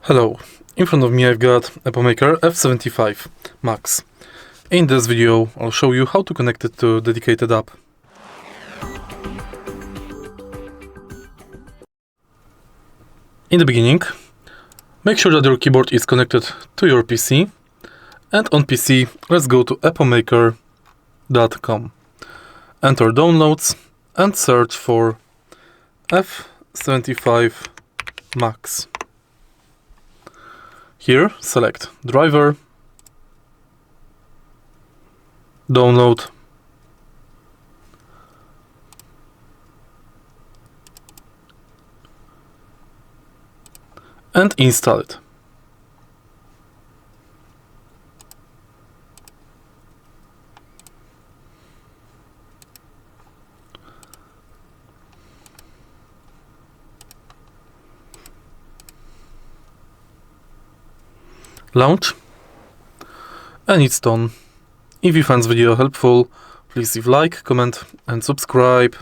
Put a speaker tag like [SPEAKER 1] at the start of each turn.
[SPEAKER 1] Hello, in front of me I've got EPOMAKER F75 MAX. In this video I'll show you how to connect it to a dedicated app. In the beginning, make sure that your keyboard is connected to your PC, and on PC let's go to EPOMAKER.com. Enter downloads and search for F75 MAX. Here, select driver, download, and install it. Launch, and it's done. If you found this video helpful, please leave like, comment and subscribe.